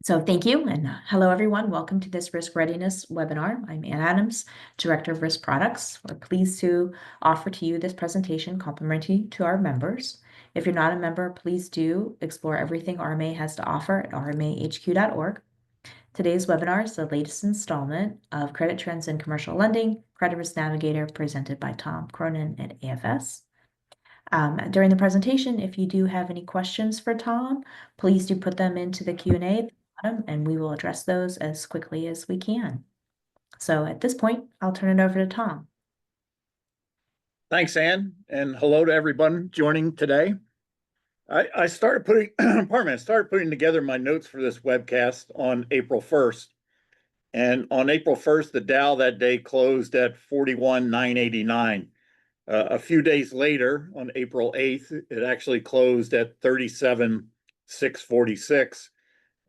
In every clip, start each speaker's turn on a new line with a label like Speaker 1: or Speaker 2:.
Speaker 1: So thank you, and hello everyone. Welcome to this Risk Readiness webinar. I'm Ann Adams, Director of Risk Products. We're pleased to offer to you this presentation complimentary to our members. If you're not a member, please do explore everything RMA has to offer at rmahq.org. Today's webinar is the latest installment of Credit Trends in Commercial Lending, Credit Risk Navigator, presented by Tom Cronin at AFS. During the presentation, if you do have any questions for Tom, please do put them into the Q&A at the bottom, and we will address those as quickly as we can. So at this point, I'll turn it over to Tom.
Speaker 2: Thanks, Ann, and hello to everyone joining today. I started putting, I started putting together my notes for this webcast on April 1st. And on April 1st, the Dow that day closed at 41,989. A few days later, on April 8th, it actually closed at 37,646.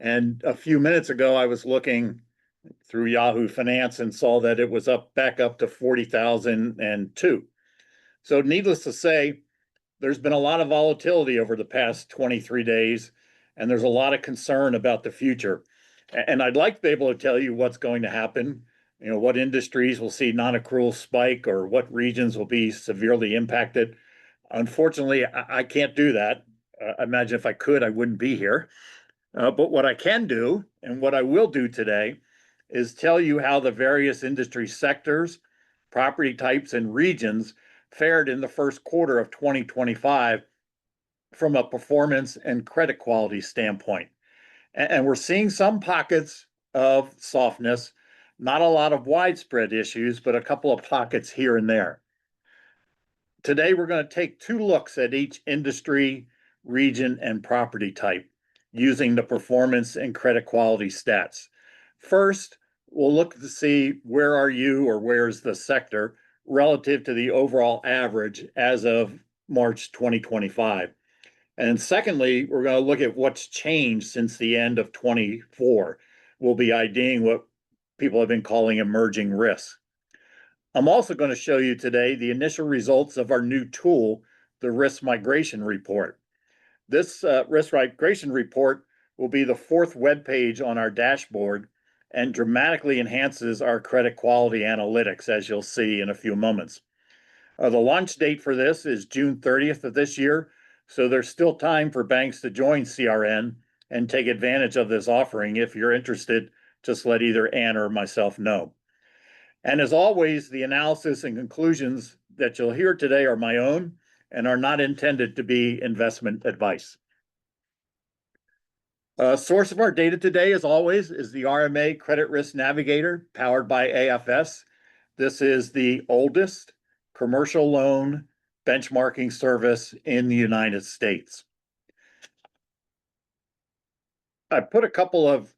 Speaker 2: And a few minutes ago, I was looking through Yahoo Finance and saw that it was back up to 40,002. So needless to say, there's been a lot of volatility over the past 23 days, and there's a lot of concern about the future. And I'd like to be able to tell you what's going to happen, what industries will see non-accrual spike or what regions will be severely impacted. Unfortunately, I can't do that. I imagine if I could, I wouldn't be here. But what I can do, and what I will do today, is tell you how the various industry sectors, property types, and regions fared in the first quarter of 2025 from a performance and credit quality standpoint. And we're seeing some pockets of softness, not a lot of widespread issues, but a couple of pockets here and there. Today, we're going to take two looks at each industry, region, and property type using the performance and credit quality stats. First, we'll look to see where are you or where's the sector relative to the overall average as of March 2025. And secondly, we're going to look at what's changed since the end of 24. We'll be IDing what people have been calling emerging risks. I'm also going to show you today the initial results of our new tool, the Risk Migration Report. This Risk Migration Report will be the fourth web page on our dashboard and dramatically enhances our credit quality analytics, as you'll see in a few moments. The launch date for this is June 30th of this year, so there's still time for banks to join CRN and take advantage of this offering. If you're interested, just let either Ann or myself know. And as always, the analysis and conclusions that you'll hear today are my own and are not intended to be investment advice. Source of our data today, as always, is the RMA Credit Risk Navigator, powered by AFS. This is the oldest commercial loan benchmarking service in the United States. I put a couple of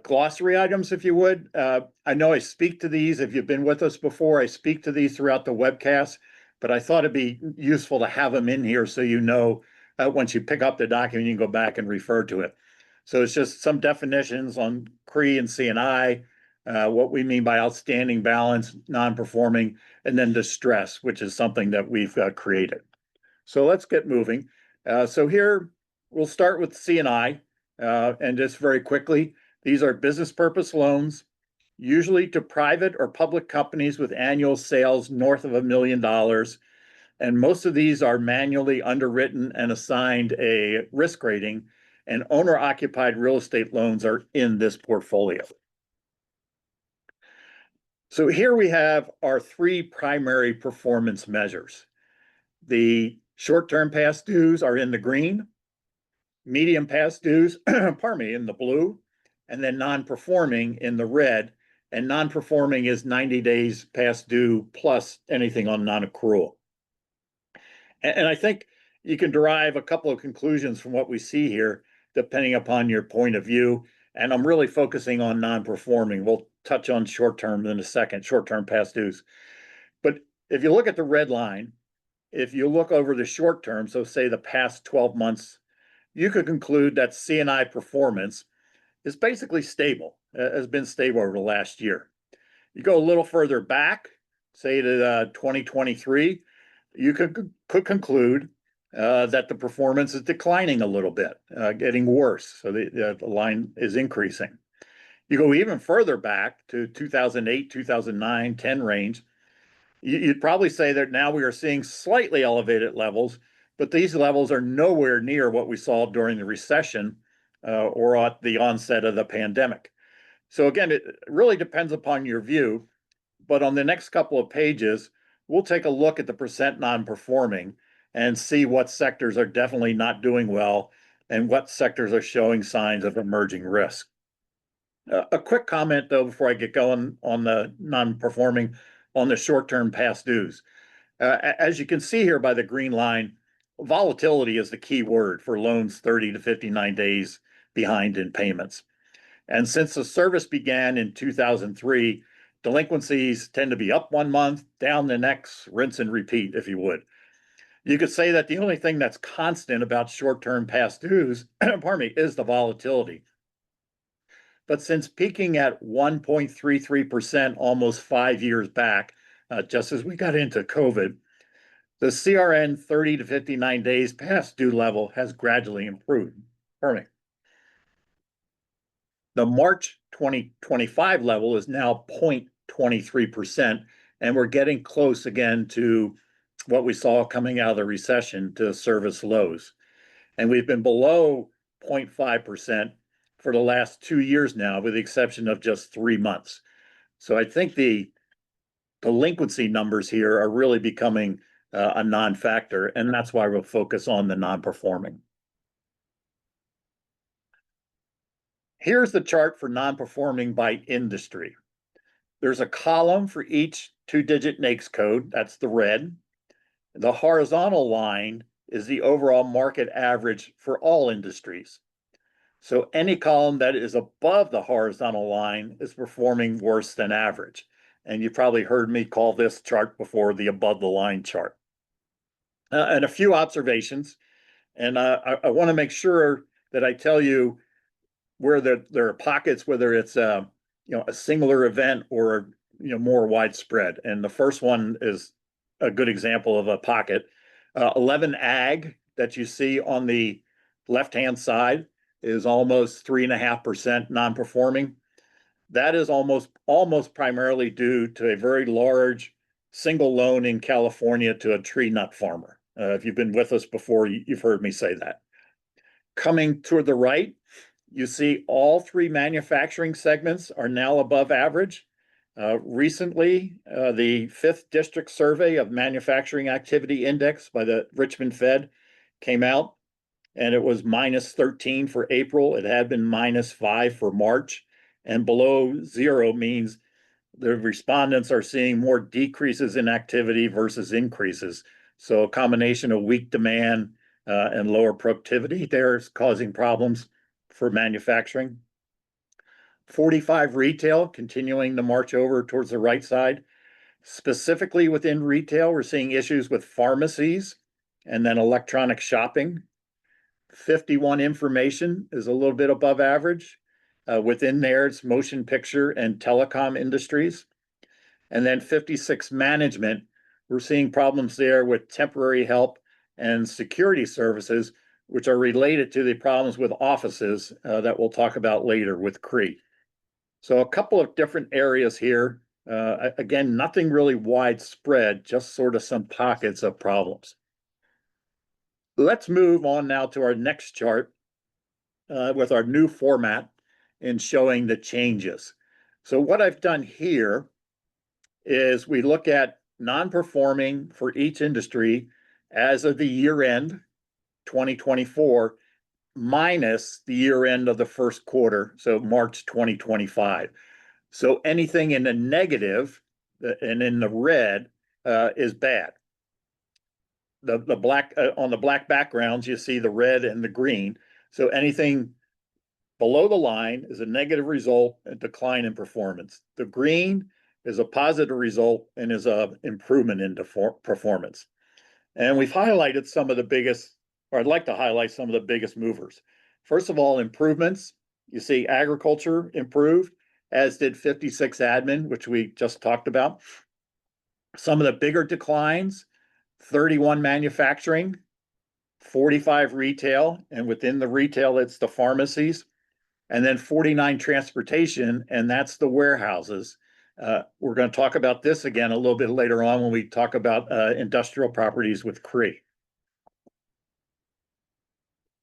Speaker 2: glossary items, if you would. I know I speak to these. If you've been with us before, I speak to these throughout the webcast, but I thought it'd be useful to have them in here so you know once you pick up the document, you can go back and refer to it. So it's just some definitions on CRE and CNI, what we mean by outstanding balance, non-performing, and then distress, which is something that we've created. So let's get moving. So here we'll start with CNI, and just very quickly, these are business purpose loans, usually to private or public companies with annual sales north of $1 million. And most of these are manually underwritten and assigned a risk rating, and owner-occupied real estate loans are in this portfolio. So here we have our three primary performance measures. The short-term past dues are in the green, medium past dues, pardon me, in the blue, and then non-performing in the red. And non-performing is 90 days past due plus anything on non-accrual. And I think you can derive a couple of conclusions from what we see here, depending upon your point of view. And I'm really focusing on non-performing. We'll touch on short-term in a second, short-term past dues. But if you look at the red line, if you look over the short term, so say the past 12 months, you could conclude that CNI performance is basically stable, has been stable over the last year. You go a little further back, say to 2023, you could conclude that the performance is declining a little bit, getting worse. So the line is increasing. You go even further back to 2008, 2009, 10 range, you'd probably say that now we are seeing slightly elevated levels, but these levels are nowhere near what we saw during the recession or at the onset of the pandemic. So again, it really depends upon your view, but on the next couple of pages, we'll take a look at the percent non-performing and see what sectors are definitely not doing well and what sectors are showing signs of emerging risk. A quick comment though, before I get going on the non-performing on the short-term past dues. As you can see here by the green line, volatility is the key word for loans 30 to 59 days behind in payments. And since the service began in 2003, delinquencies tend to be up 1 month, down the next, rinse and repeat, if you would. You could say that the only thing that's constant about short-term past dues, pardon me, is the volatility. But since peaking at 1.33% almost 5 years back, just as we got into COVID, the CRN 30 to 59 days past due level has gradually improved. Pardon me. The March 2025 level is now 0.23%, and we're getting close again to what we saw coming out of the recession, to service lows. And we've been below 0.5% for the last 2 years now, with the exception of just 3 months. So I think the delinquency numbers here are really becoming a non-factor, and that's why we'll focus on the non-performing. Here's the chart for non-performing by industry. There's a column for each two-digit NAICS code, that's the red. The horizontal line is the overall market average for all industries. So any column that is above the horizontal line is performing worse than average. And you probably heard me call this chart before the above the line chart. And a few observations. And I want to make sure that I tell you where there are pockets, whether it's a singular event or more widespread. And the first one is a good example of a pocket. 11 ag that you see on the left-hand side is almost 3.5% non-performing. That is almost primarily due to a very large single loan in California to a tree nut farmer. If you've been with us before, you've heard me say that. Coming toward the right, you see all three manufacturing segments are now above average. Recently, the 5th District Survey of Manufacturing Activity Index by the Richmond Fed came out, and it was -13 for April. It had been -5 for March, and below zero means the respondents are seeing more decreases in activity versus increases. So a combination of weak demand and lower productivity there is causing problems for manufacturing. 45 retail continuing to march over towards the right side. Specifically within retail, we're seeing issues with pharmacies and then electronic shopping. 51 information is a little bit above average. Within there, it's motion picture and telecom industries. And then 56 management, we're seeing problems there with temporary help and security services, which are related to the problems with offices that we'll talk about later with CRE. So a couple of different areas here. Again, nothing really widespread, just sort of some pockets of problems. Let's move on now to our next chart with our new format in showing the changes. So what I've done here is we look at non-performing for each industry as of the year end 2024 minus the year end of the first quarter, so March 2025. So anything in the negative and in the red is bad. The black on the black backgrounds, you see the red and the green. So anything below the line is a negative result, a decline in performance. The green is a positive result and is an improvement in performance. And we've highlighted some of the biggest, or I'd like to highlight some of the biggest movers. First of all, improvements. You see agriculture improved, as did 56 admin, which we just talked about. Some of the bigger declines, 31 manufacturing, 45 retail, and within the retail, it's the pharmacies, and then 49 transportation, and that's the warehouses. We're going to talk about this again a little bit later on when we talk about industrial properties with CRE.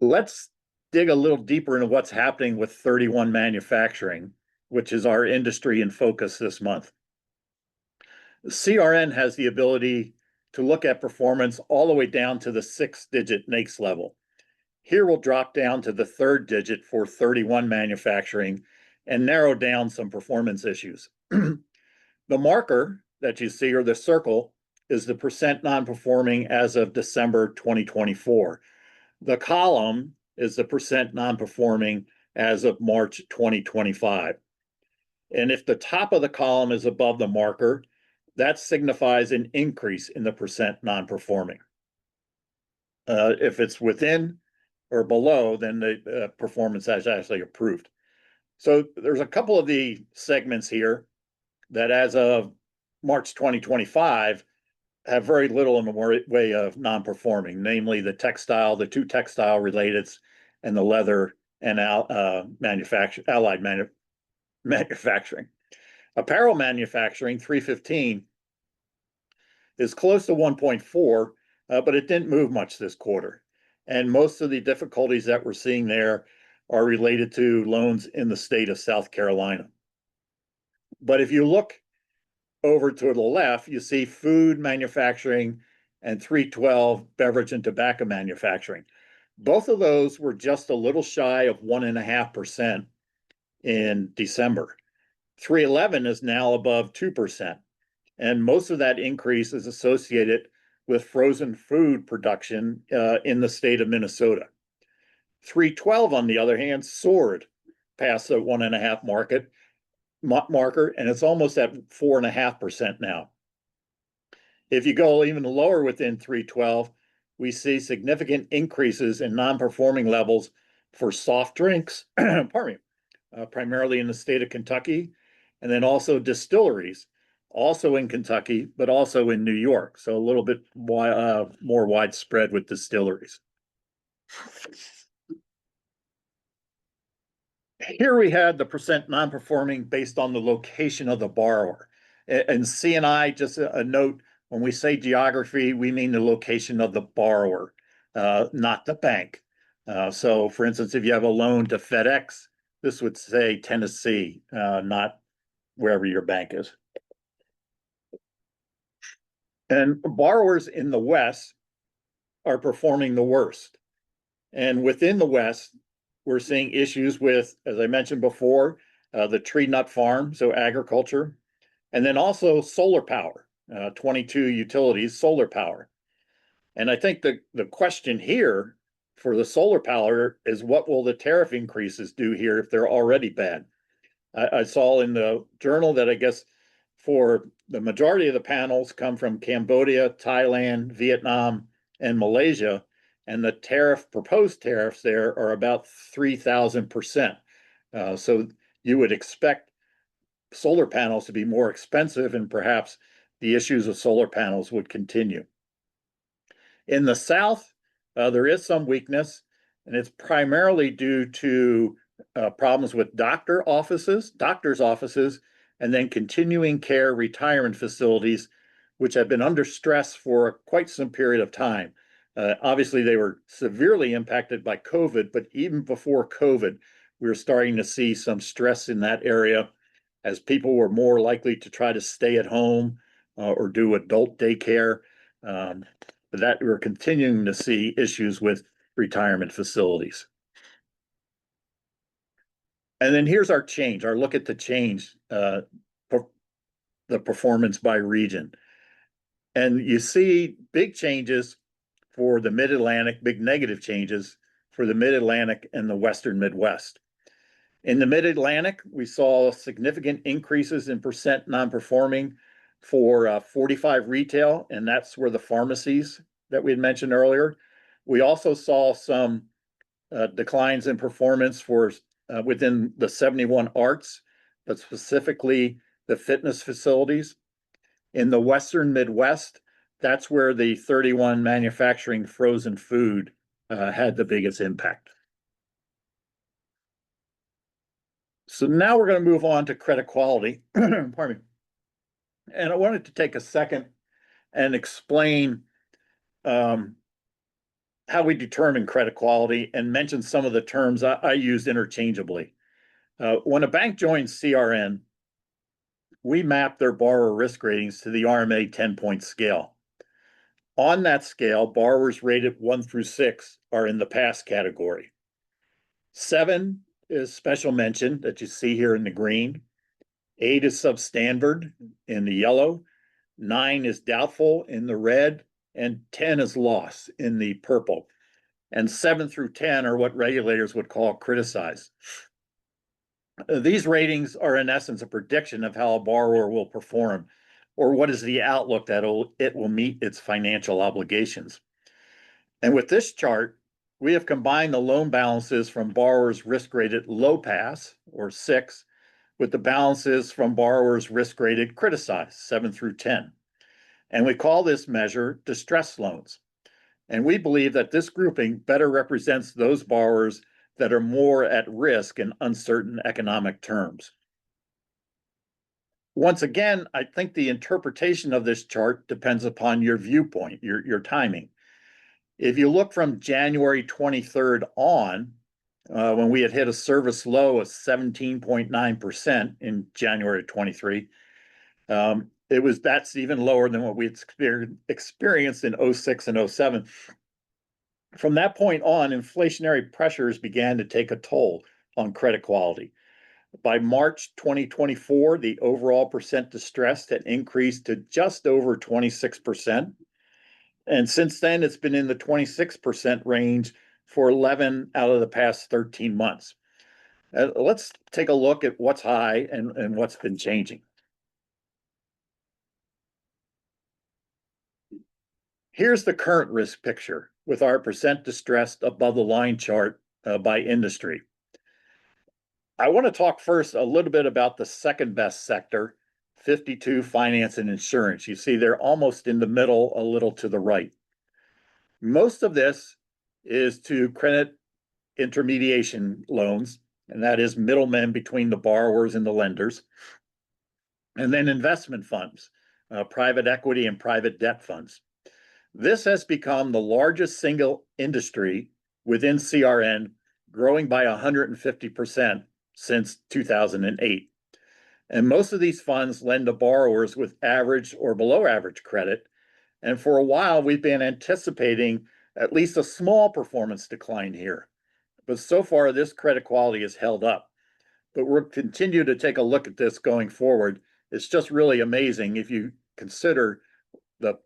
Speaker 2: Let's dig a little deeper into what's happening with 31 manufacturing, which is our industry in focus this month. CRN has the ability to look at performance all the way down to the 6-digit NAICS level. Here we'll drop down to the 3rd digit for 31 manufacturing and narrow down some performance issues. The marker that you see, or the circle, is the percent non-performing as of December 2024. The column is the percent non-performing as of March 2025. And if the top of the column is above the marker, that signifies an increase in the percent non-performing. If it's within or below, then the performance has actually improved. So there's a couple of the segments here that as of March 2025 have very little in the way of non-performing, namely the textile, the 2 textile relateds, and the leather and allied manufacturing. Apparel manufacturing, 315, is close to 1.4, but it didn't move much this quarter. And most of the difficulties that we're seeing there are related to loans in the state of South Carolina. But if you look over to the left, you see food manufacturing and 312 beverage and tobacco manufacturing. Both of those were just a little shy of 1.5% in December. 311 is now above 2%. And most of that increase is associated with frozen food production in the state of Minnesota. 312, on the other hand, soared past the 1.5 marker, and it's almost at 4.5% now. If you go even lower within 312, we see significant increases in non-performing levels for soft drinks, pardon me, primarily in the state of Kentucky, and then also distilleries, also in Kentucky, but also in New York. So a little bit more widespread with distilleries. Here we had the percent non-performing based on the location of the borrower. And CNI, just a note, when we say geography, we mean the location of the borrower, not the bank. So for instance, if you have a loan to FedEx, this would say Tennessee, not wherever your bank is. And borrowers in the West are performing the worst. And within the West, we're seeing issues with, as I mentioned before, the tree nut farm, so agriculture, and then also solar power, 22 utilities, solar power. And I think the question here for the solar power is, what will the tariff increases do here if they're already bad? I saw in the journal that I guess for the majority of the panels come from Cambodia, Thailand, Vietnam, and Malaysia. And the proposed tariffs there are about 3,000%. So you would expect solar panels to be more expensive, and perhaps the issues of solar panels would continue. In the South, there is some weakness, and it's primarily due to problems with doctor's offices, and then continuing care retirement facilities, which have been under stress for quite some period of time. Obviously, they were severely impacted by COVID, but even before COVID, we were starting to see some stress in that area as people were more likely to try to stay at home or do adult daycare. But that we're continuing to see issues with retirement facilities. And then here's our look at the change, the performance by region. And you see big changes for the Mid-Atlantic, big negative changes for the Mid-Atlantic and the Western Midwest. In the Mid-Atlantic, we saw significant increases in percent non-performing for 45 retail, and that's where the pharmacies that we had mentioned earlier. We also saw some declines in performance for within the 71 arts, but specifically the fitness facilities. In the Western Midwest, that's where the 31 manufacturing frozen food had the biggest impact. So now we're going to move on to credit quality. Pardon me. And I wanted to take a second and explain how we determine credit quality and mention some of the terms I use interchangeably. When a bank joins CRN, we map their borrower risk ratings to the RMA 10-point scale. On that scale, borrowers rated 1 through 6 are in the pass category. 7 is special mention that you see here in the green. 8 is substandard in the yellow. 9 is doubtful in the red, and 10 is loss in the purple. And 7 through 10 are what regulators would call criticized. These ratings are in essence a prediction of how a borrower will perform, or what is the outlook that it will meet its financial obligations. And with this chart, we have combined the loan balances from borrowers risk-rated low pass, or 6, with the balances from borrowers risk-rated criticized, 7 through 10. And we call this measure distressed loans. And we believe that this grouping better represents those borrowers that are more at risk in uncertain economic terms. Once again, I think the interpretation of this chart depends upon your viewpoint, your timing. If you look from January 23rd on, when we had hit a service low of 17.9% in January 23, that's even lower than what we experienced in 06 and 07. From that point on, inflationary pressures began to take a toll on credit quality. By March 2024, the overall percent distressed had increased to just over 26%. And since then, it's been in the 26% range for 11 out of the past 13 months. Let's take a look at what's high and what's been changing. Here's the current risk picture with our percent distressed above the line chart by industry. I want to talk first a little bit about the second best sector, 52, finance and insurance. You see they're almost in the middle, a little to the right. Most of this is to credit intermediation loans, and that is middlemen between the borrowers and the lenders. And then investment funds, private equity and private debt funds. This has become the largest single industry within CRN, growing by 150% since 2008. And most of these funds lend to borrowers with average or below average credit. And for a while, we've been anticipating at least a small performance decline here. But so far, this credit quality is held up. But we'll continue to take a look at this going forward. It's just really amazing if you consider the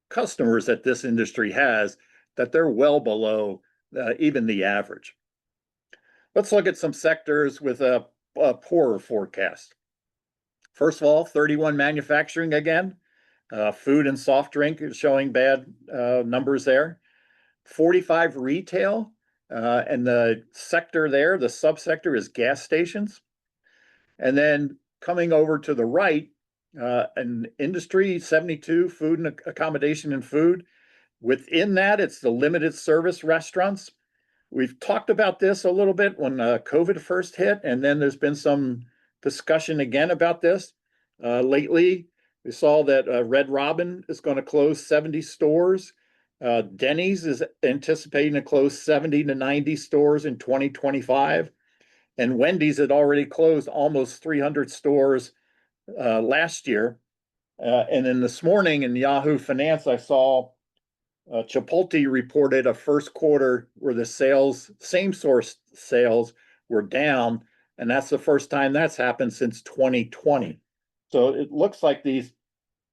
Speaker 2: customers that this industry has, that they're well below even the average. Let's look at some sectors with a poorer forecast. First of all, 31 manufacturing again. Food and soft drink is showing bad numbers there. 45 retail, and the sector there, the subsector is gas stations. And then coming over to the right, an industry, 72, food and accommodation and food. Within that, it's the limited service restaurants. We've talked about this a little bit when COVID first hit, and then there's been some discussion again about this. Lately, we saw that Red Robin is going to close 70 stores. Denny's is anticipating to close 70 to 90 stores in 2025. And Wendy's had already closed almost 300 stores last year. And then this morning in Yahoo Finance, I saw Chipotle reported a first quarter where the same source sales were down. And that's the first time that's happened since 2020. So it looks like these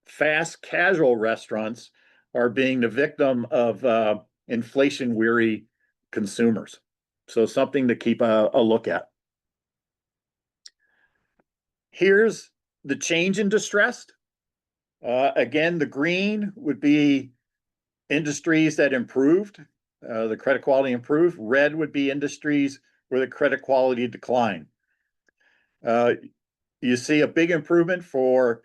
Speaker 2: fast casual restaurants are being the victim of inflation weary consumers. So something to keep a look at. Here's the change in distressed. Again, the green would be industries that improved, the credit quality improved. Red would be industries where the credit quality declined. You see a big improvement for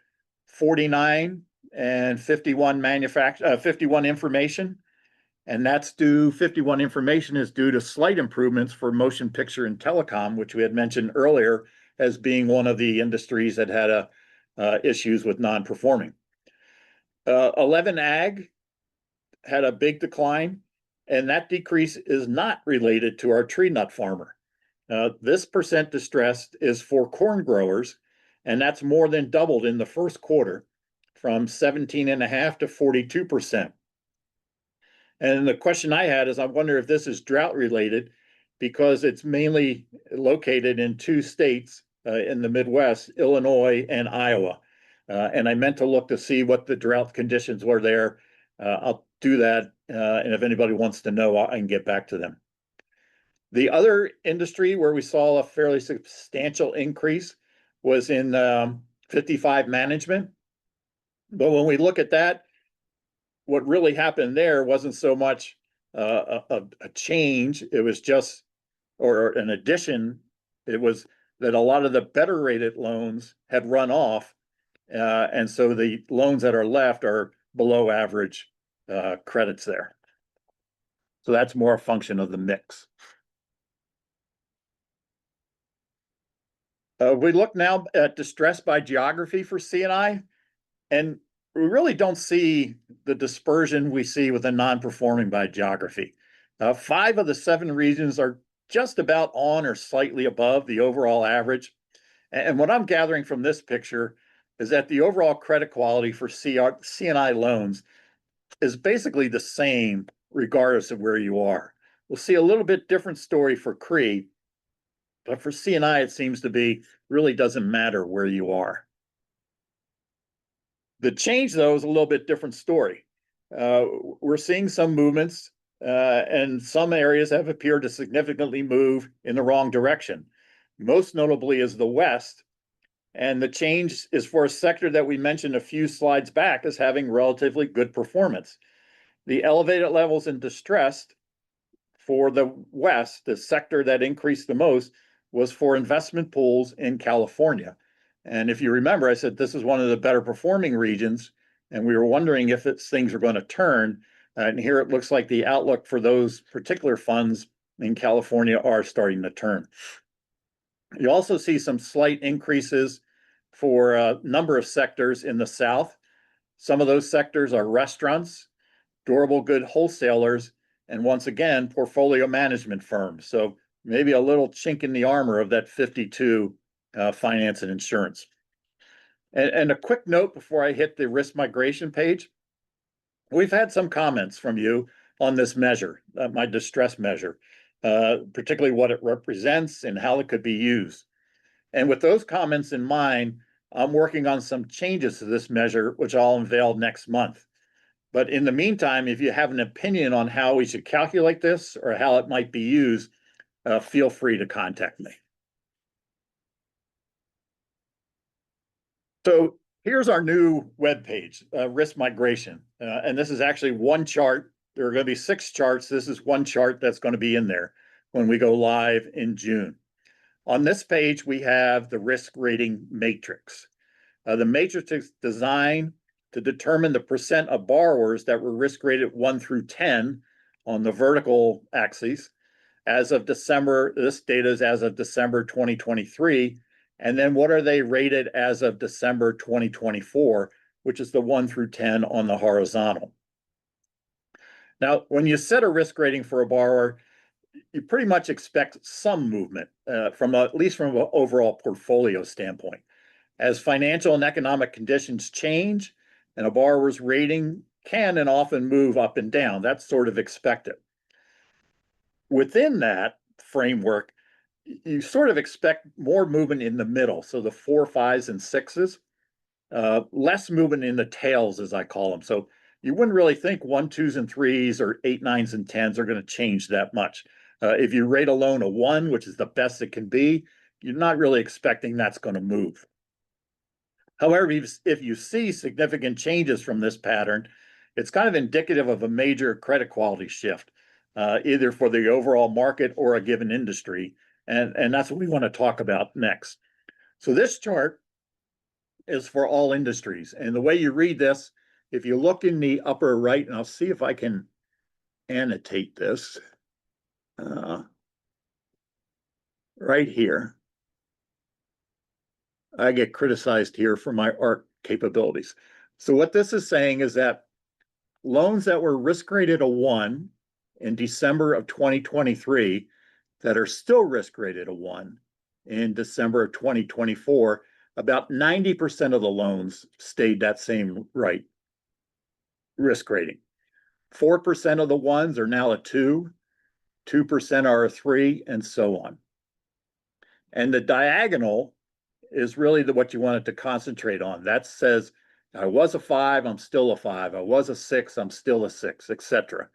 Speaker 2: 49 and 51 51 information. And that's due, 51 information is due to slight improvements for motion picture and telecom, which we had mentioned earlier as being one of the industries that had issues with non-performing. 11 ag had a big decline, and that decrease is not related to our tree nut farmer. This percent distressed is for corn growers, and that's more than doubled in the first quarter from 17.5 to 42%. And the question I had is, I wonder if this is drought related because it's mainly located in two states in the Midwest, Illinois and Iowa. And I meant to look to see what the drought conditions were there. I'll do that. And if anybody wants to know, I can get back to them. The other industry where we saw a fairly substantial increase was in 55 management. But when we look at that, what really happened there wasn't so much a change, it was just, or an addition, it was that a lot of the better rated loans had run off. And so the loans that are left are below average credits there. So that's more a function of the mix. We look now at distress by geography for CNI, and we really don't see the dispersion we see with the non-performing by geography. 5 of the 7 regions are just about on or slightly above the overall average. And what I'm gathering from this picture is that the overall credit quality for CNI loans is basically the same regardless of where you are. We'll see a little bit different story for CRE, but for CNI, it seems to be really doesn't matter where you are. The change, though, is a little bit different story. We're seeing some movements, and some areas have appeared to significantly move in the wrong direction. Most notably is the West, and the change is for a sector that we mentioned a few slides back as having relatively good performance. The elevated levels in distress for the West, the sector that increased the most, was for investment pools in California. And if you remember, I said this is one of the better performing regions, and we were wondering if things are going to turn. And here it looks like the outlook for those particular funds in California are starting to turn. You also see some slight increases for a number of sectors in the South. Some of those sectors are restaurants, durable good wholesalers, and once again, portfolio management firms. So maybe a little chink in the armor of that 52 finance and insurance. And a quick note before I hit the risk migration page. We've had some comments from you on this measure, my distress measure, particularly what it represents and how it could be used. And with those comments in mind, I'm working on some changes to this measure, which I'll unveil next month. But in the meantime, if you have an opinion on how we should calculate this or how it might be used, feel free to contact me. So here's our new webpage, risk migration. And this is actually one chart. There are going to be 6 charts. This is one chart that's going to be in there when we go live in June. On this page, we have the risk rating matrix. The matrix is designed to determine the percent of borrowers that were risk rated 1 through 10 on the vertical axis as of December. This data is as of December 2023. And then what are they rated as of December 2024, which is the 1 through 10 on the horizontal. Now, when you set a risk rating for a borrower, you pretty much expect some movement at least from an overall portfolio standpoint. As financial and economic conditions change, and a borrower's rating can and often move up and down, that's sort of expected. Within that framework, you sort of expect more movement in the middle, so the 4, 5s, and 6s, less movement in the tails, as I call them. So you wouldn't really think 1, 2s, and 3s or 8, 9s, and 10s are going to change that much. If you rate a loan a 1, which is the best it can be, you're not really expecting that's going to move. However, if you see significant changes from this pattern, it's kind of indicative of a major credit quality shift, either for the overall market or a given industry. And that's what we want to talk about next. So this chart is for all industries. And the way you read this, if you look in the upper right, and I'll see if I can annotate this right here. I get criticized here for my art capabilities. So what this is saying is that loans that were risk rated a 1 in December of 2023 that are still risk rated a 1 in December of 2024, about 90% of the loans stayed that same risk rating. 4% of the ones are now a 2, 2% are a 3, and so on. And the diagonal is really what you wanted to concentrate on. That says, I was a 5, I'm still a 5. I was a 6, I'm still a 6, etc.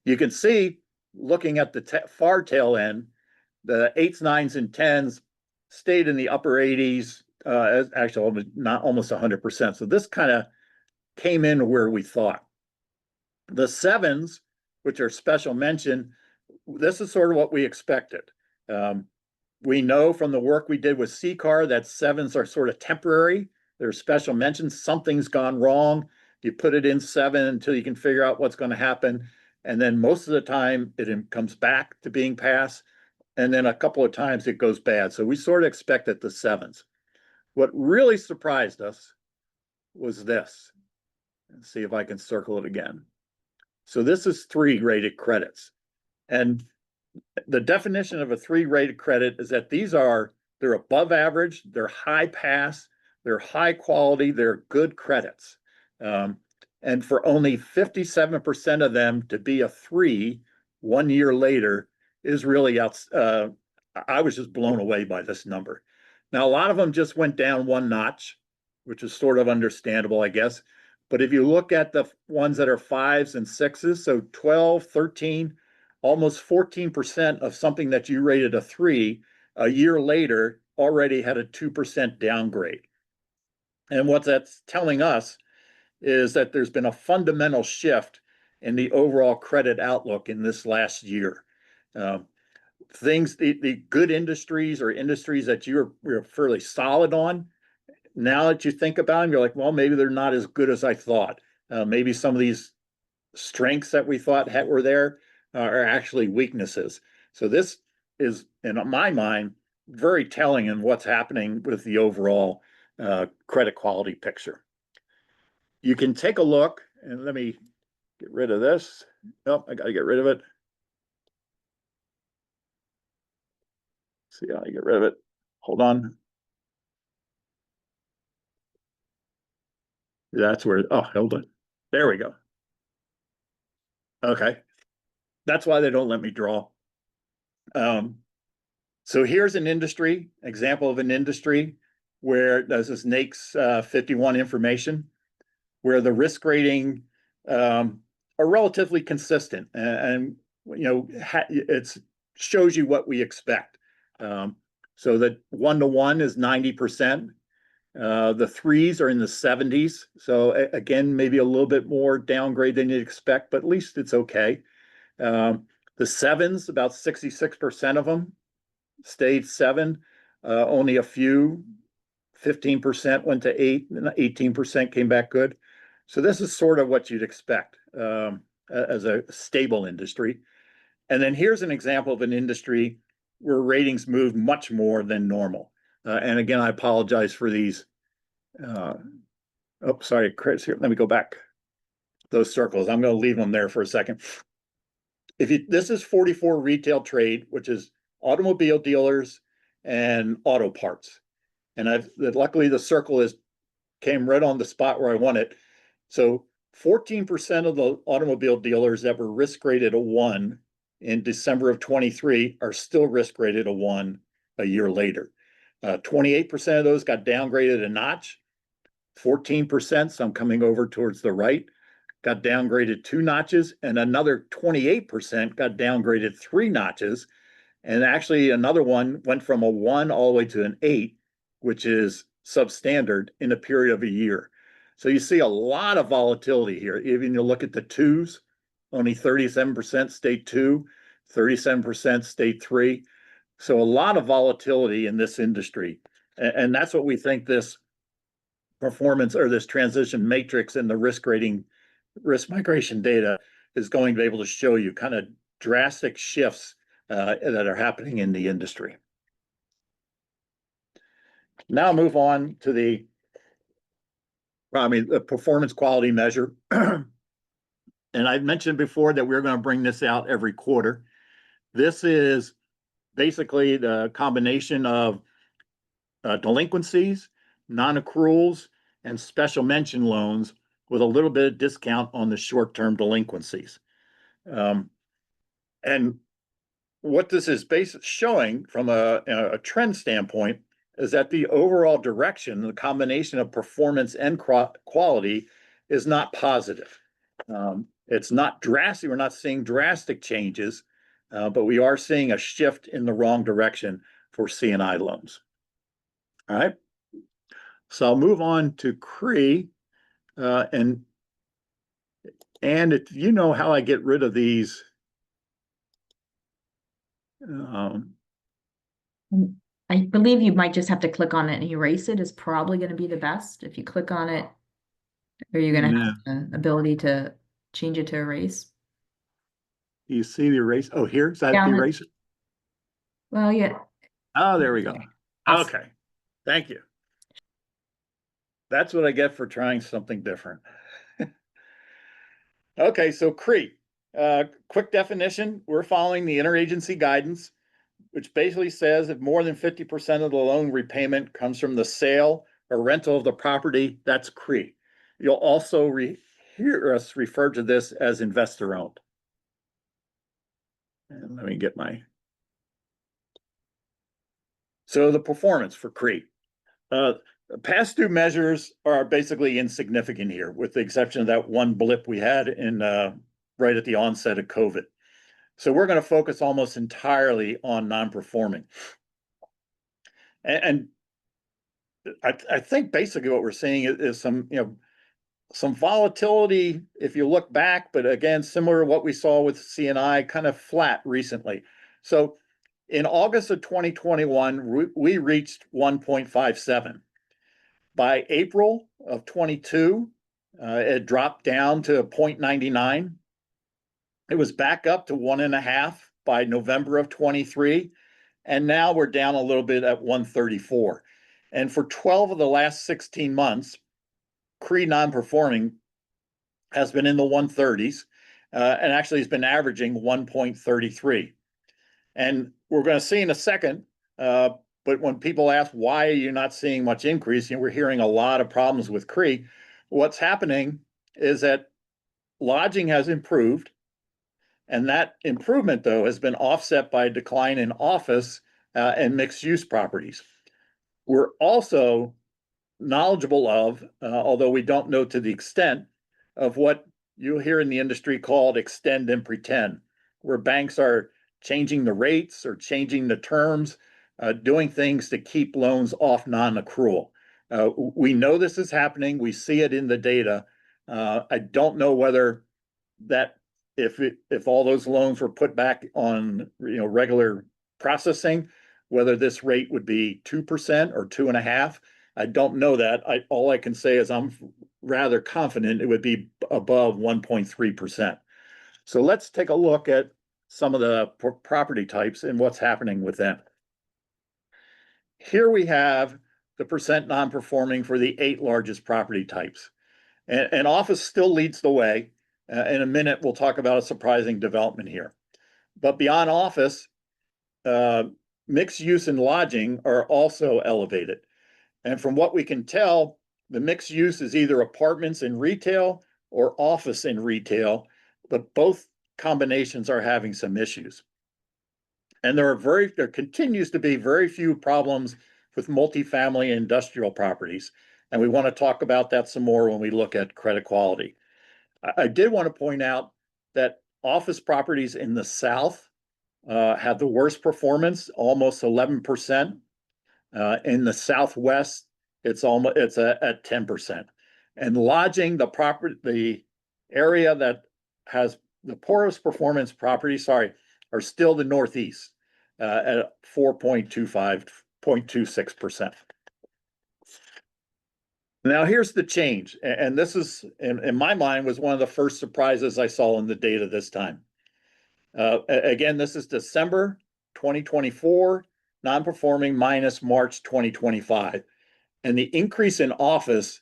Speaker 2: You can see, looking at the far tail end, the 8s, 9s, and 10s stayed in the upper 80s, actually not almost 100%. So this kind of came in where we thought. The 7s, which are special mention, this is sort of what we expected. We know from the work we did with CCAR that 7s are sort of temporary. They're special mentions. Something's gone wrong. You put it in 7 until you can figure out what's going to happen. And then most of the time it comes back to being passed. And then a couple of times it goes bad. So we sort of expected the 7s. What really surprised us was this. Let's see if I can circle it again. So this is 3 rated credits. And the definition of a 3 rated credit is that they're above average, they're high pass, they're high quality, they're good credits. And for only 57% of them to be a 3 1 year later is really I was just blown away by this number. Now, a lot of them just went down 1 notch, which is sort of understandable, I guess. But if you look at the ones that are 5s and 6s, so 12, 13, almost 14% of something that you rated a 3 a year later already had a 2% downgrade. And what that's telling us is that there's been a fundamental shift in the overall credit outlook in this last year. The good industries or industries that you're fairly solid on, now that you think about them, you're like, well, maybe they're not as good as I thought. Maybe some of these strengths that we thought were there are actually weaknesses. So this is, in my mind, very telling in what's happening with the overall credit quality picture. You can take a look, and let me get rid of this. Nope, I got to get rid of it. See how I get rid of it. Hold on. That's where, oh, hold on. There we go. Okay. That's why they don't let me draw. So here's an example of an industry where this is NAICS 51 information, where the risk rating are relatively consistent, and it shows you what we expect. So that 1-to-1 is 90%. The 3s are in the 70s. So again, maybe a little bit more downgrade than you'd expect, but at least it's okay. The 7s, about 66% of them stayed 7. Only a few, 15% went to 8, and 18% came back good. So this is sort of what you'd expect as a stable industry. And then here's an example of an industry where ratings moved much more than normal. And again, I apologize for these. Sorry, Chris, here, let me go back. Those circles, I'm going to leave them there for a second. This is 44 retail trade, which is automobile dealers and auto parts. And luckily the circle came right on the spot where I want it. So 14% of the automobile dealers that were risk rated a 1 in December of 23 are still risk rated a 1 a year later. 28% of those got downgraded a notch. 14%, so I'm coming over towards the right, got downgraded 2 notches, and another 28% got downgraded 3 notches. And actually another one went from a 1 all the way to an 8, which is substandard in a period of a year. So you see a lot of volatility here. Even you look at the 2s, only 37% stayed 2, 37% stayed 3. So a lot of volatility in this industry. And that's what we think this performance or this transition matrix in the risk migration data is going to be able to show you kind of drastic shifts that are happening in the industry. Now move on to the performance quality measure. And I mentioned before that we're going to bring this out every quarter. This is basically the combination of delinquencies, non-accruals, and special mention loans with a little bit of discount on the short-term delinquencies. And what this is showing from a trend standpoint is that the overall direction, the combination of performance and quality, is not positive. It's not drastic. We're not seeing drastic changes, but we are seeing a shift in the wrong direction for CNI loans. All right. So I'll move on to CRE, and if you know how I get rid of these.
Speaker 1: I believe you might just have to click on it and erase it is probably going to be the best. If you click on it, or you're going to have the ability to change it to erase.
Speaker 2: You see the erase? Oh, here, is that
Speaker 1: Down
Speaker 2: the
Speaker 1: it.
Speaker 2: erase?
Speaker 1: Well, yeah.
Speaker 2: Oh, there we go.
Speaker 1: Awesome.
Speaker 2: Okay, thank you. That's what I get for trying something different. Okay, so CRE. Quick definition, we're following the interagency guidance, which basically says if more than 50% of the loan repayment comes from the sale or rental of the property, that's CRE. You'll also hear us refer to this as investor owned. And let me get my. So the performance for CRE. Past due measures are basically insignificant here, with the exception of that one blip we had in right at the onset of COVID. So we're going to focus almost entirely on non-performing. And I think basically what we're seeing is some volatility if you look back, but again, similar to what we saw with CNI, kind of flat recently. So in August of 2021, we reached 1.57. By April of 22, it dropped down to 0.99. It was back up to 1.5 by November of 23. And now we're down a little bit at 134. And for 12 of the last 16 months, CRE non-performing has been in the 130s, and actually has been averaging 1.33. And we're going to see in a second, but when people ask why are you not seeing much increase, we're hearing a lot of problems with CRE. What's happening is that lodging has improved, and that improvement, though, has been offset by a decline in office and mixed-use properties. We're also knowledgeable of, although we don't know to the extent, of what you'll hear in the industry called extend and pretend, where banks are changing the rates or changing the terms, doing things to keep loans off non-accrual. We know this is happening. We see it in the data. I don't know whether that if all those loans were put back on regular processing, whether this rate would be 2% or 2.5%. I don't know that. All I can say is I'm rather confident it would be above 1.3%. So let's take a look at some of the property types and what's happening with them. Here we have the percent non-performing for the 8 largest property types. And office still leads the way. In a minute, we'll talk about a surprising development here. But beyond office, mixed use and lodging are also elevated. And from what we can tell, the mixed use is either apartments in retail or office in retail, but both combinations are having some issues. And there continues to be very few problems with multifamily and industrial properties. And we want to talk about that some more when we look at credit quality. I did want to point out that office properties in the South have the worst performance, almost 11%. In the Southwest, it's at 10%. And lodging, the area that has the poorest performance properties, are still the Northeast at 4.26%. Now here's the change, and this is, in my mind, was one of the first surprises I saw in the data this time. Again, this is December 2024, non-performing minus March 2025. And the increase in office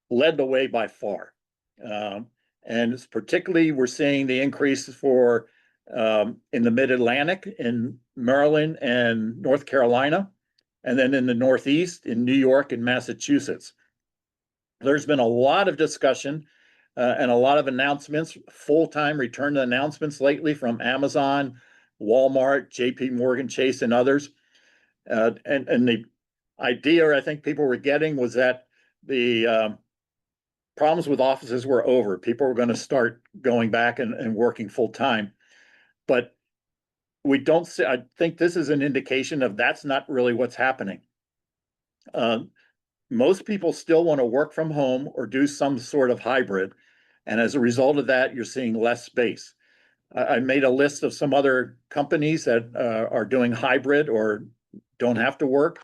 Speaker 2: led the way by far. And it's particularly, we're seeing the increase for in the mid-Atlantic, in Maryland and North Carolina, and then in the Northeast, in New York and Massachusetts. There's been a lot of discussion and a lot of announcements, full-time return to announcements lately from Amazon, Walmart, JP Morgan Chase, and others. And the idea I think people were getting was that the problems with offices were over. People were going to start going back and working full time. But we don't see, I think this is an indication of that's not really what's happening. Most people still want to work from home or do some sort of hybrid. And as a result of that, you're seeing less space. I made a list of some other companies that are doing hybrid or don't have to work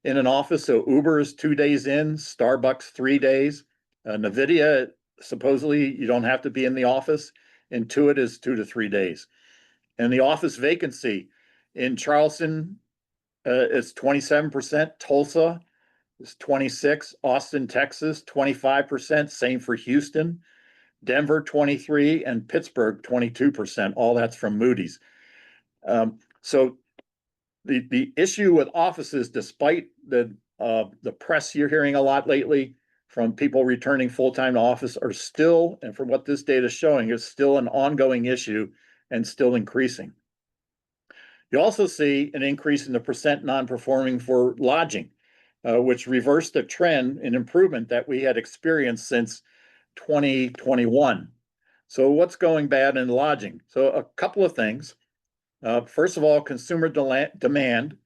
Speaker 2: in an office. So Uber is 2 days in, Starbucks 3 days, NVIDIA, supposedly you don't have to be in the office. Intuit is 2 to 3 days. And the office vacancy in Charleston is 27%, Tulsa is 26, Austin, Texas, 25%, same for Houston, Denver 23, and Pittsburgh 22%. All that's from Moody's. So the issue with offices, despite the press you're hearing a lot lately from people returning full-time to office, are still, and from what this data is showing, is still an ongoing issue and still increasing. You also see an increase in the percent non-performing for lodging, which reversed the trend in improvement that we had experienced since 2021. So what's going bad in lodging? So a couple of things. First of all, consumer demand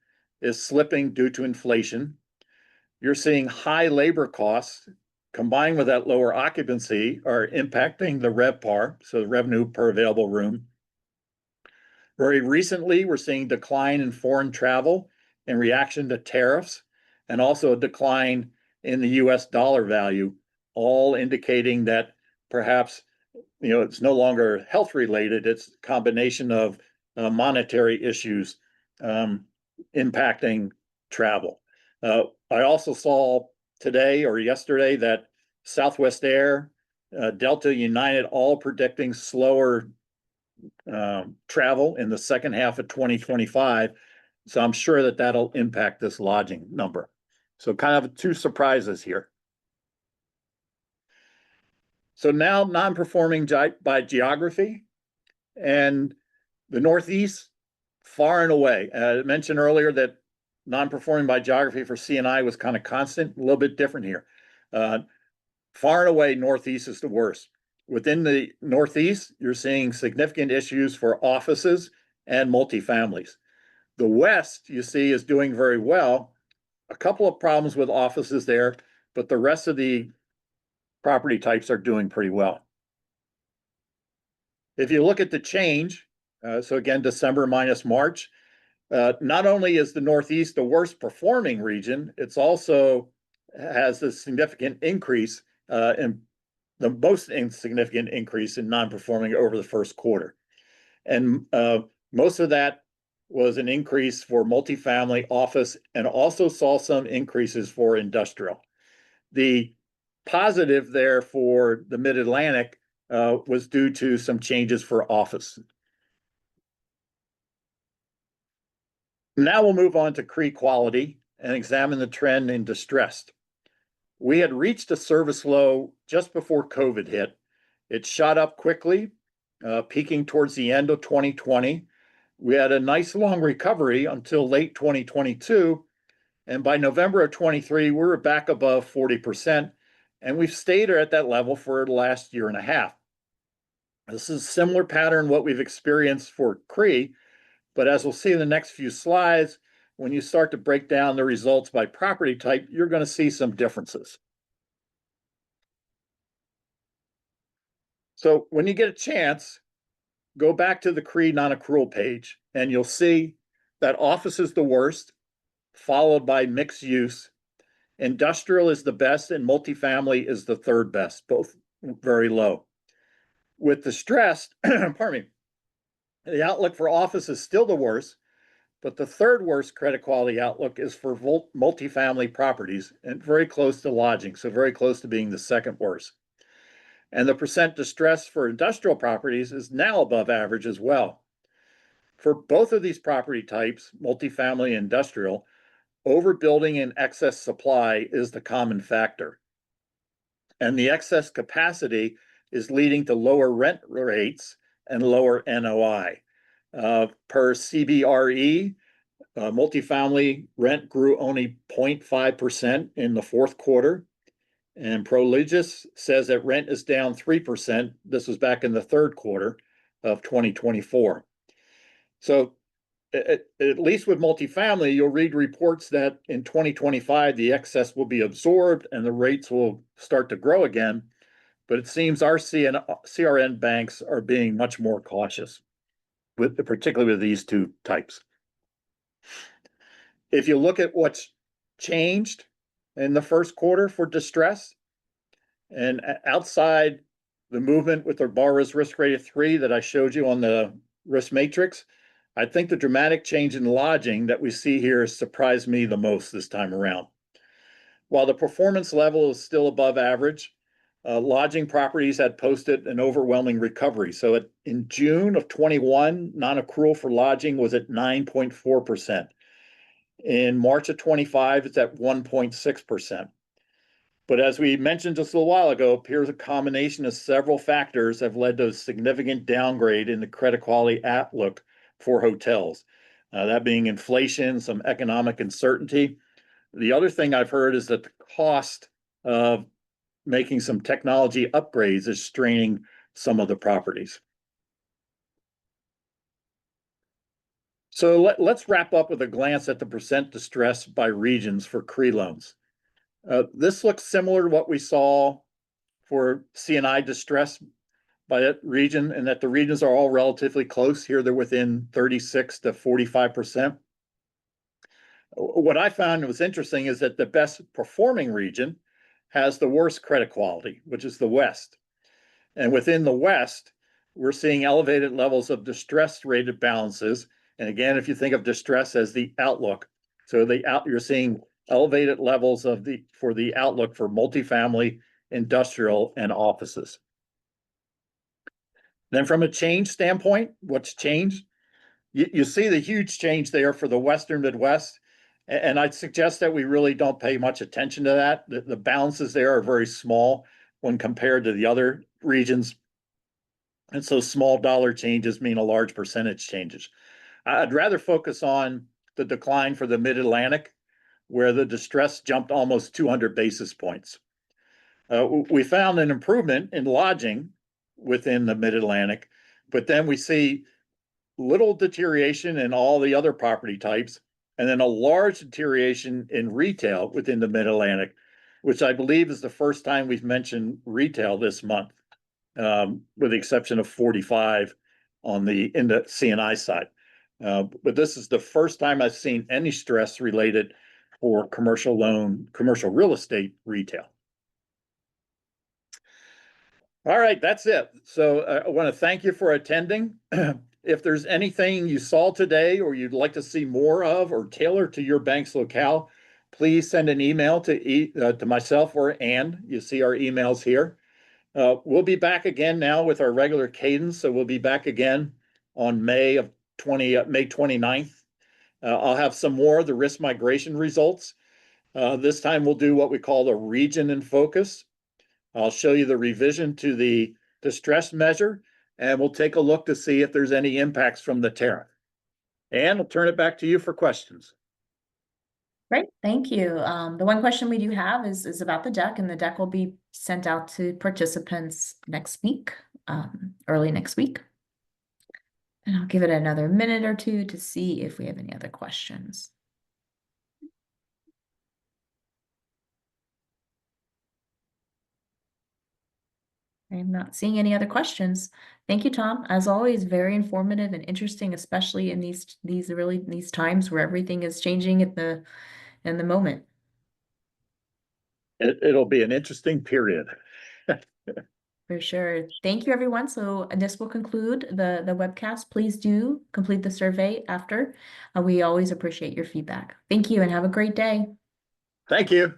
Speaker 2: is slipping due to inflation. You're seeing high labor costs combined with that lower occupancy are impacting the RevPAR, so the revenue per available room. Very recently, we're seeing decline in foreign travel in reaction to tariffs, and also a decline in the US dollar value, all indicating that perhaps it's no longer health related, it's a combination of monetary issues impacting travel. I also saw today or yesterday that Southwest Air, Delta, United, all predicting slower travel in the second half of 2025. So I'm sure that that'll impact this lodging number. So kind of two surprises here. So now non-performing by geography, and the Northeast, far and away. I mentioned earlier that non-performing by geography for CNI was kind of constant, a little bit different here. Far and away, Northeast is the worst. Within the Northeast, you're seeing significant issues for offices and multifamilies. The West, you see, is doing very well. A couple of problems with offices there, but the rest of the property types are doing pretty well. If you look at the change, so again, December minus March, not only is the Northeast the worst performing region, it's also has a significant increase in the most insignificant increase in non-performing over the first quarter. And most of that was an increase for multifamily, office, and also saw some increases for industrial. The positive there for the Mid-Atlantic was due to some changes for office. Now we'll move on to CRE quality and examine the trend in distressed. We had reached a service low just before COVID hit. It shot up quickly, peaking towards the end of 2020. We had a nice long recovery until late 2022. And by November of 23, we were back above 40%. And we've stayed at that level for the last year and a half. This is a similar pattern what we've experienced for CRE, but as we'll see in the next few slides, when you start to break down the results by property type, you're going to see some differences. So when you get a chance, go back to the CRE non-accrual page, and you'll see that office is the worst, followed by mixed use, Industrial is the best, and multifamily is the third best, both very low. With the stress, pardon me, the outlook for office is still the worst, but the third worst credit quality outlook is for multifamily properties and very close to lodging, so very close to being the second worst. And the percent distress for industrial properties is now above average as well. For both of these property types, multifamily and industrial, overbuilding and excess supply is the common factor. And the excess capacity is leading to lower rent rates and lower NOI. Per CBRE, multifamily rent grew only 0.5% in the fourth quarter. And Prologis says that rent is down 3%. This was back in the third quarter of 2024. So at least with multifamily, you'll read reports that in 2025, the excess will be absorbed and the rates will start to grow again. But it seems our CRN banks are being much more cautious, particularly with these two types. If you look at what's changed in the first quarter for distress, and outside the movement with their borrowers risk rated 3 that I showed you on the risk matrix, I think the dramatic change in lodging that we see here has surprised me the most this time around. While the performance level is still above average, lodging properties had posted an overwhelming recovery. So in June of 21, non-accrual for lodging was at 9.4%. In March of 25, it's at 1.6%. But as we mentioned just a little while ago, appears a combination of several factors have led to a significant downgrade in the credit quality outlook for hotels. That being inflation, some economic uncertainty. The other thing I've heard is that the cost of making some technology upgrades is straining some of the properties. So let's wrap up with a glance at the percent distress by regions for CRE loans. This looks similar to what we saw for CNI distress by that region, and that the regions are all relatively close here. They're within 36 to 45%. What I found was interesting is that the best performing region has the worst credit quality, which is the West. And within the West, we're seeing elevated levels of distress rated balances. And again, if you think of distress as the outlook, so you're seeing elevated levels of the outlook for multifamily, industrial, and offices. Then from a change standpoint, what's changed? You see the huge change there for the Western Midwest. And I'd suggest that we really don't pay much attention to that. The balances there are very small when compared to the other regions. And so small dollar changes mean a large percentage changes. I'd rather focus on the decline for the Mid-Atlantic, where the distress jumped almost 200 basis points. We found an improvement in lodging within the Mid-Atlantic, but then we see little deterioration in all the other property types, and then a large deterioration in retail within the Mid-Atlantic, which I believe is the first time we've mentioned retail this month, with the exception of 45 in the CNI side. But this is the first time I've seen any stress related for commercial real estate retail. All right, that's it. So I want to thank you for attending. If there's anything you saw today or you'd like to see more of or tailor to your bank's locale, please send an email to myself or Ann. You see our emails here. We'll be back again now with our regular cadence. So we'll be back again on May 29th. I'll have some more of the risk migration results. This time we'll do what we call the region in focus. I'll show you the revision to the distress measure, and we'll take a look to see if there's any impacts from the tariff. And I'll turn it back to you for questions.
Speaker 1: Great, thank you. The one question we do have is about the deck, and the deck will be sent out to participants next week, early next week. And I'll give it another minute or two to see if we have any other questions. I'm not seeing any other questions. Thank you, Tom. As always, very informative and interesting, especially in these times where everything is changing in the moment.
Speaker 2: It'll be an interesting period.
Speaker 1: For sure. Thank you, everyone. So this will conclude the webcast. Please do complete the survey after. We always appreciate your feedback. Thank you and have a great day.
Speaker 2: Thank you.